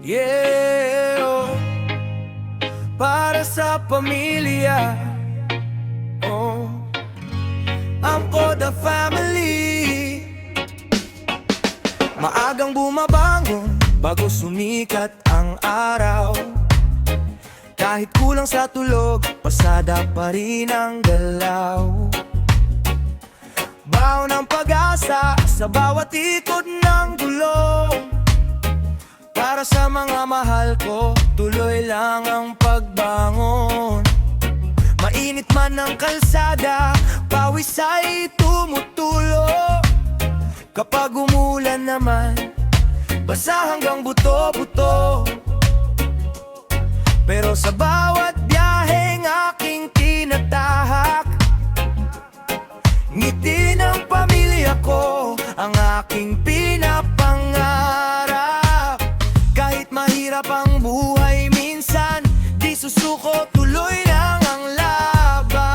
Yeah, oh. Para sa pamilya, oh. I'm for the family. Maagang bumabangon bago sumikat ang araw. Kahit kulang sa tulog, pasada pa rin ang galaw. Baon ng pag-asa sa bawat ikot ng gulong. Para sa mga mahal ko, tuloy lang ang pagbangon. Mainit man ang kalsada, pawis ay tumutulo. Kapag umulan naman, basa hanggang buto-buto. Pero sa bawat biyaheng aking tinatahak, ngiti ng pamilya ko ang aking pinapangarap. Kahit mahirap ang buhay minsan, di susuko, tuloy lang ang laban.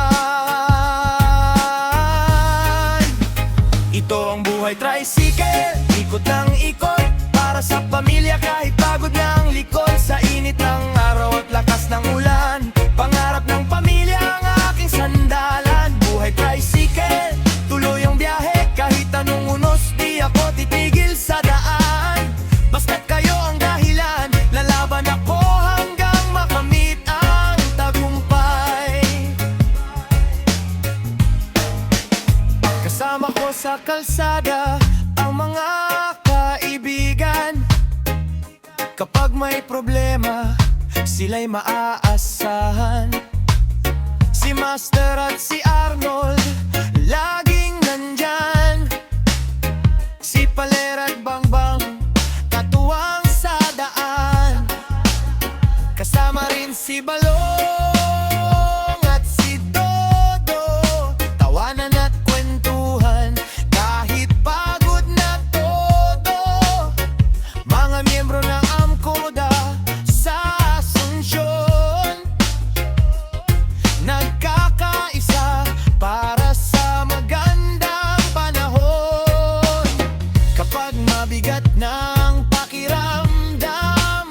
Ito ang buhay tricycle, ikot ng ikot. Para sa pamilya kahit pagod ng likod. Sa init ng araw at lakas ng ulan, pangarap ng pamilya ang aking sandalan. Buhay tricycle, tuloy ang biyahe. Kahit anong unos, di ako titigil sa daan. Basta't kayo ang dahilan, lalaban ako hanggang makamit ang tagumpay. Kasama ko sa kalsada ang mga kaibigan. Kapag may problema, sila'y maaasahan. Si Master at si Arnold, laging nandyan. Si Paler at Bangbang, katuwang sa daan. Kasama rin si Balong at si Dodo, tawanan at kwentuhan kahit pagod na todo. Mga miyembro ng Amkoda sa Asunsyon, nagkakaisa para sa magandang panahon. Kapag mabigat ng pakiramdam,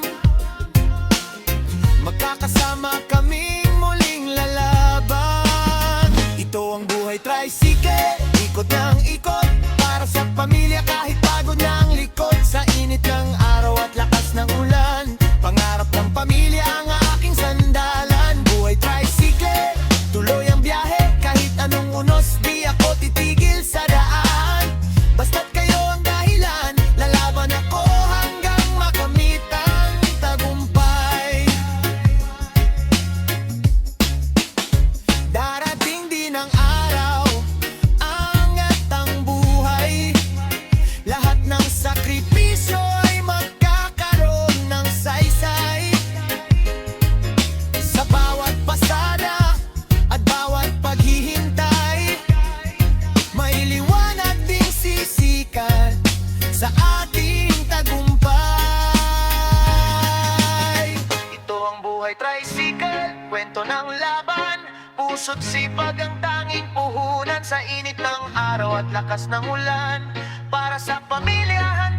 magkakasama kaming muling lalaban. Ito ang buhay tricycle, ikot ng ikot. Para sa pamilya kahit pagod ng likod. Sa init ng araw at lakas ng ulan, pangarap ng pamilya ang aking sandalan. Buhay tricycle, tuloy ang biyahe. Kahit anong unos, di ako titigil sa daan. Basta't kayo ang dahilan, lalaban ako hanggang makamit ang tagumpay. Darating din ang araw, angat ang buhay. Lahat ng sakripisyo ay magkakaroon ng saysay. Sa bawat pasada at bawat paghihintay, may liwanag ding sisikat sa ating tagumpay. Ito ang buhay tricycle, kwento ng laban. Puso't sipag ang tanging puhunan. Sa init ng araw at lakas ng ulan, para sa pamilya